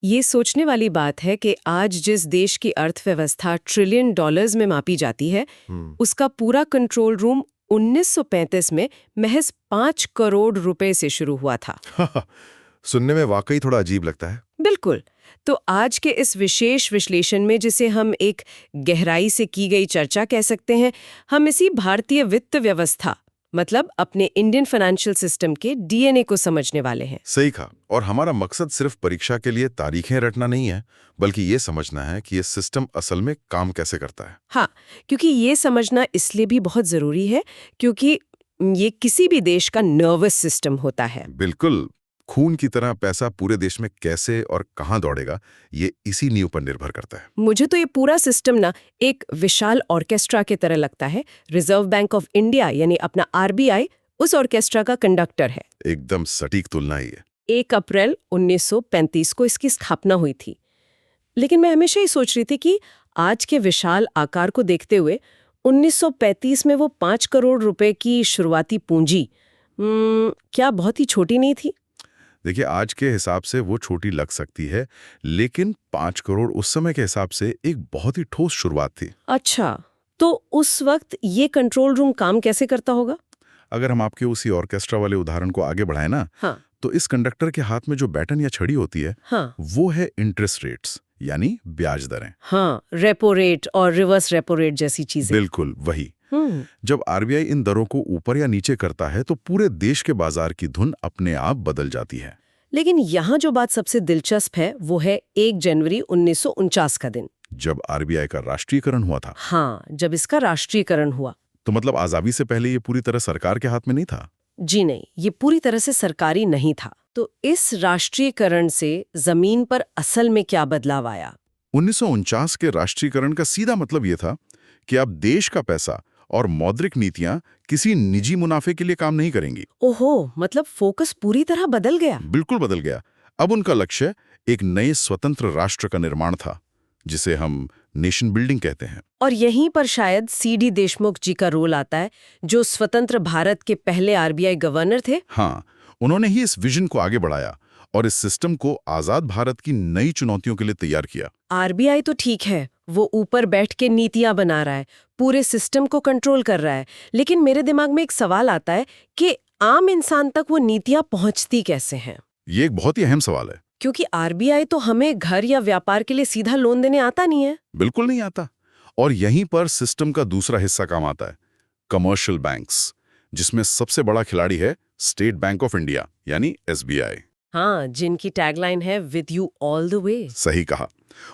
ये सोचने वाली बात है कि आज जिस देश की अर्थव्यवस्था ट्रिलियन डॉलर्स में मापी जाती है, उसका पूरा कंट्रोल रूम 1935 में महज 5 करोड़ रुपए से शुरू हुआ था। सुनने में वाकई थोड़ा अजीब लगता है। बिल्कुल। तो आज के इस विशेष विश्लेषण में, जिसे हम एक गहराई से की गई चर्चा कह सकते हैं, हम इसी भारतीय वित्त व्यवस्था मतलब अपने इंडियन फाइनेंशियल सिस्टम के डीएनए को समझने वाले हैं। सही कहा। और हमारा मकसद सिर्फ परीक्षा के लिए तारीखें रटना नहीं है, बल्कि ये समझना है कि ये सिस्टम असल में काम कैसे करता है। हाँ, क्योंकि ये समझना इसलिए भी बहुत जरूरी है क्योंकि ये किसी भी देश का नर्वस सिस्टम होता है। बिल्कुल। खून की तरह पैसा पूरे देश में कैसे और कहाँ दौड़ेगा, ये इसी नींव पर निर्भर करता है। मुझे तो ये पूरा सिस्टम ना एक विशाल ऑर्केस्ट्रा की तरह लगता है। रिजर्व बैंक ऑफ इंडिया यानी अपना आरबीआई उस ऑर्केस्ट्रा का कंडक्टर है। एकदम सटीक तुलना ही है। 1 अप्रैल 1935 को इसकी स्थापना हुई थी। लेकिन मैं हमेशा ही सोच रही थी कि आज के विशाल आकार को देखते हुए 1935 में वो 5 करोड़ रुपए की शुरुआती पूंजी क्या बहुत ही छोटी नहीं थी? देखिए, आज के हिसाब से वो छोटी लग सकती है, लेकिन 5 करोड़ उस समय के हिसाब से एक बहुत ही ठोस शुरुआत थी। अच्छा, तो उस वक्त ये कंट्रोल रूम काम कैसे करता होगा? अगर हम आपके उसी ऑर्केस्ट्रा वाले उदाहरण को आगे बढ़ाएं ना, हाँ, तो इस कंडक्टर के हाथ में जो बैटन या छड़ी होती है, हाँ, वो है इंटरेस्ट रेट्स, यानी ब्याज दरें। हाँ, रेपो रेट और रिवर्स रेपो रेट जैसी चीजें। बिल्कुल वही। जब आरबीआई इन दरों को ऊपर या नीचे करता है, तो पूरे देश के बाजार की धुन अपने आप बदल जाती है। लेकिन यहाँ जो बात सबसे दिलचस्प है वो है 1 जनवरी 1949 का दिन, जब आरबीआई का राष्ट्रीयकरण हुआ था। हाँ, जब इसका राष्ट्रीयकरण हुआ। तो मतलब आजादी से पहले ये पूरी तरह सरकार के हाथ में नहीं था? जी नहीं, ये पूरी तरह से सरकारी नहीं था। तो इस राष्ट्रीयकरण से जमीन पर असल में क्या बदलाव आया? 1949 के राष्ट्रीयकरण का सीधा मतलब ये था कि अब देश का पैसा और मौद्रिक नीतियां किसी निजी मुनाफे के लिए काम नहीं करेंगी। ओहो, मतलब फोकस पूरी तरह बदल गया। बिल्कुल बदल गया। अब उनका लक्ष्य एक नए स्वतंत्र राष्ट्र का निर्माण था, जिसे हम नेशन बिल्डिंग कहते हैं। और यहीं पर शायद सीडी देशमुख जी का रोल आता है, जो स्वतंत्र भारत के पहले आरबीआई गवर्नर थे। हाँ, उन्होंने ही इस विजन को आगे बढ़ाया और इस सिस्टम को आजाद भारत की नई चुनौतियों के लिए तैयार किया। आरबीआई तो ठीक है, वो ऊपर बैठ के नीतियां बना रहा है, पूरे सिस्टम को कंट्रोल कर रहा है, लेकिन मेरे दिमाग में एक सवाल आता है कि आम इंसान तक वो नीतियां पहुंचती कैसे हैं? ये एक बहुत ही अहम सवाल है। क्योंकि आरबीआई तो हमें घर या व्यापार के लिए सीधा लोन देने आता नहीं है। बिल्कुल नहीं आता। और यहीं पर सिस्टम का दूसरा हिस्सा काम आता है, कमर्शियल बैंक्स, जिसमें सबसे बड़ा खिलाड़ी है स्टेट बैंक ऑफ इंडिया यानी एसबीआई। हाँ, जिनकी टैगलाइन है with you all the way. सही कहा।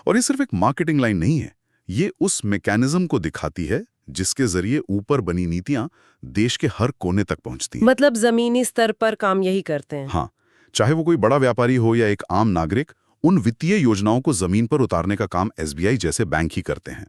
और ये सिर्फ एक मार्केटिंग लाइन नहीं है, ये उस मैकेनिज्म को दिखाती है जिसके जरिए ऊपर बनी नीतियां देश के हर कोने तक पहुंचती हैं। मतलब जमीनी स्तर पर काम यही करते हैं। हाँ, चाहे वो कोई बड़ा व्यापारी हो या एक आम नागरिक, उन वित्तीय योजनाओं को जमीन पर उतारने का काम एसबीआई जैसे बैंक ही करते हैं।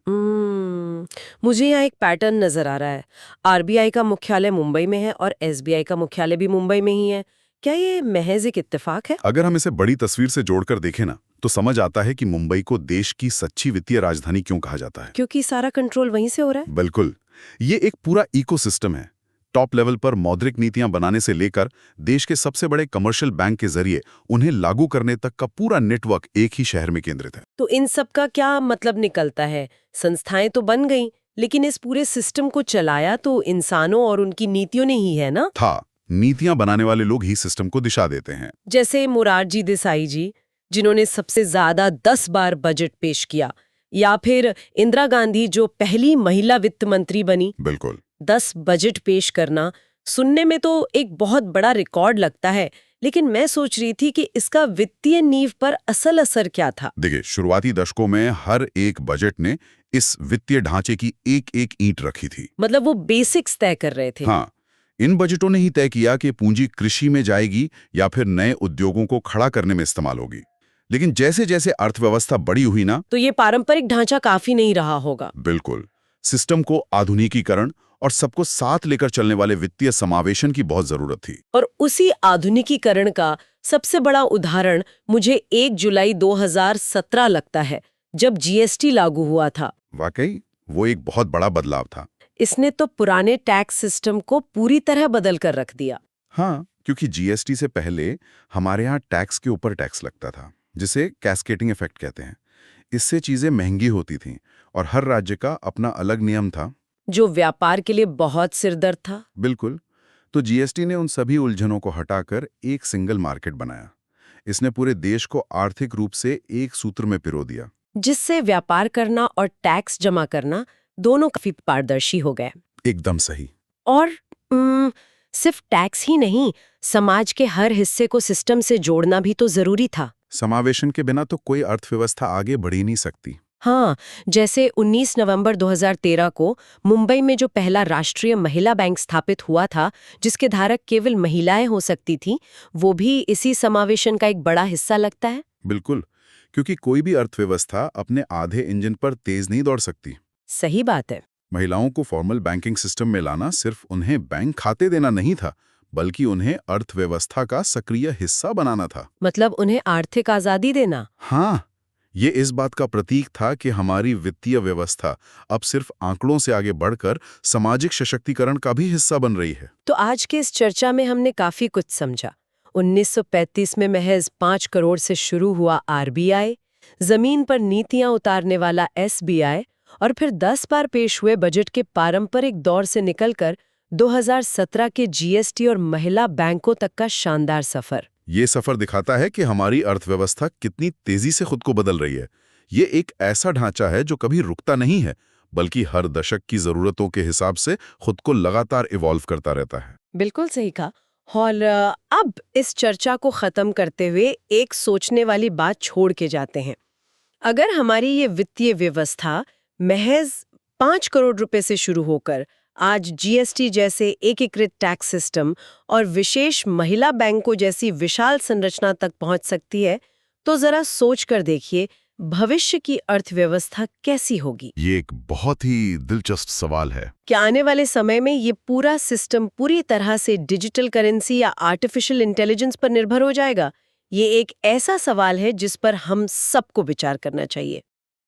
मुझे यहाँ एक पैटर्न नजर आ रहा है। आरबीआई का मुख्यालय मुंबई में है और एसबीआई का मुख्यालय भी मुंबई में ही है। क्या ये महज एक इत्तेफाक है? अगर हम इसे बड़ी तस्वीर से जोड़कर देखें ना, तो समझ आता है कि मुंबई को देश की सच्ची वित्तीय राजधानी क्यों कहा जाता है। क्योंकि सारा कंट्रोल वहीं से हो रहा है। बिल्कुल। ये एक पूरा इकोसिस्टम है। टॉप लेवल पर मौद्रिक नीतियां बनाने से लेकर देश के सबसे बड़े कमर्शियल बैंक के जरिए उन्हें लागू करने तक का पूरा नेटवर्क एक ही शहर में केंद्रित है। तो इन सब का क्या मतलब निकलता है? संस्थाएं तो बन गईं, लेकिन इस पूरे सिस्टम को चलाया तो इंसानों और उनकी नीतियों ने ही है ना? नीतियां बनाने वाले लोग ही सिस्टम को दिशा देते हैं। जैसे मोरारजी देसाई जी, जिन्होंने सबसे ज्यादा 10 बार बजट पेश किया, या फिर इंदिरा गांधी जो पहली महिला वित्त मंत्री बनी। बिल्कुल। 10 बजट पेश करना सुनने में तो एक बहुत बड़ा रिकॉर्ड लगता है, लेकिन मैं सोच रही थी कि इसका वित्तीय नींव पर असल असर क्या था। देखिए, शुरुआती दशकों में हर एक बजट ने इस वित्तीय ढांचे की एक एक ईंट रखी थी। मतलब वो बेसिक्स तय कर रहे थे। हाँ, इन बजटों ने ही तय किया कि पूंजी कृषि में जाएगी या फिर नए उद्योगों को खड़ा करने में इस्तेमाल होगी। लेकिन जैसे जैसे अर्थव्यवस्था बड़ी हुई ना, तो ये पारंपरिक ढांचा काफी नहीं रहा होगा। बिल्कुल। सिस्टम को आधुनिकीकरण और सबको साथ लेकर चलने वाले वित्तीय समावेशन की बहुत जरूरत थी। और उसी आधुनिकीकरण का सबसे बड़ा उदाहरण मुझे 1 जुलाई 2017 लगता है, जब जीएसटी लागू हुआ था। वाकई वो एक बहुत बड़ा बदलाव था। इसने तो पुराने टैक्स सिस्टम को पूरी तरह बदल कर रख दिया। हाँ, क्योंकि जीएसटी से पहले हमारे यहाँ टैक्स के ऊपर टैक्स लगता था, जिसे कैस्केडिंग इफेक्ट कहते हैं। इससे चीजें महंगी होती थीं और हर राज्य का अपना अलग नियम था। जो व्यापार के लिए बहुत सिरदर्द था। बिल्कुल। तो जीएसटी ने उन सभी उलझनों को हटाकर एक सिंगल मार्केट बनाया। इसने पूरे देश को आर्थिक रूप से एक सूत्र में पिरो दिया। जिससे व्यापार करना और टैक्स जमा करना दोनों काफी पारदर्शी हो गए। एकदम सही। और सिर्फ टैक्स ही नहीं, समाज के हर हिस्से को सिस्टम से जोड़ना भी तो जरूरी था। समावेशन के बिना तो कोई अर्थव्यवस्था आगे बढ़ ही नहीं सकती। हाँ, जैसे 19 नवंबर 2013 को मुंबई में जो पहला राष्ट्रीय महिला बैंक स्थापित हुआ था, जिसके धारक केवल महिलाएं हो सकती थीं, वो भी इसी समावेशन का एक बड़ा हिस्सा लगता है। बिल्कुल, क्योंकि कोई भी अर्थव्यवस्था अपने आधे इंजन पर तेज नहीं दौड़ सकती। सही बात है। महिलाओं को फॉर्मल बैंकिंग सिस्टम में लाना सिर्फ उन्हें बैंक खाते देना नहीं था, बल्कि उन्हें अर्थव्यवस्था का सक्रिय हिस्सा बनाना था। मतलब उन्हें आर्थिक आजादी देना। हाँ, ये इस बात का प्रतीक था कि हमारी वित्तीय व्यवस्था अब सिर्फ आंकड़ों से आगे बढ़कर सामाजिक सशक्तिकरण का भी हिस्सा बन रही है। तो आज के इस चर्चा में हमने काफी कुछ समझा। 1935 में महज 5 करोड़ से शुरू हुआ आरबीआई, जमीन पर नीतियां उतारने वाला एसबीआई और फिर 10 बार पेश हुए बजट के पारंपरिक दौर से निकलकर 2017 के जीएसटी और महिला बैंकों तक का शानदार सफर। ये सफर दिखाता है कि हमारी अर्थव्यवस्था कितनी तेजी से खुद को बदल रही है। ये एक ऐसा ढांचा है जो कभी रुकता नहीं है, बल्कि हर दशक की जरूरतों के हिसाब से खुद को लगातार इवॉल्व करता रहता है। बिल्कुल सही कहा। और अब इस चर्चा को खत्म करते हुए एक सोचने वाली बात छोड़ के जाते हैं। अगर हमारी ये वित्तीय व्यवस्था महज 5 करोड़ रुपए से शुरू होकर आज जीएसटी जैसे एकीकृत टैक्स सिस्टम और विशेष महिला बैंकों जैसी विशाल संरचना तक पहुंच सकती है, तो जरा सोच कर देखिए भविष्य की अर्थव्यवस्था कैसी होगी। ये एक बहुत ही दिलचस्प सवाल है। क्या आने वाले समय में ये पूरा सिस्टम पूरी तरह से डिजिटल करेंसी या आर्टिफिशियल इंटेलिजेंस पर निर्भर हो जाएगा? ये एक ऐसा सवाल है जिस पर हम सबको विचार करना चाहिए।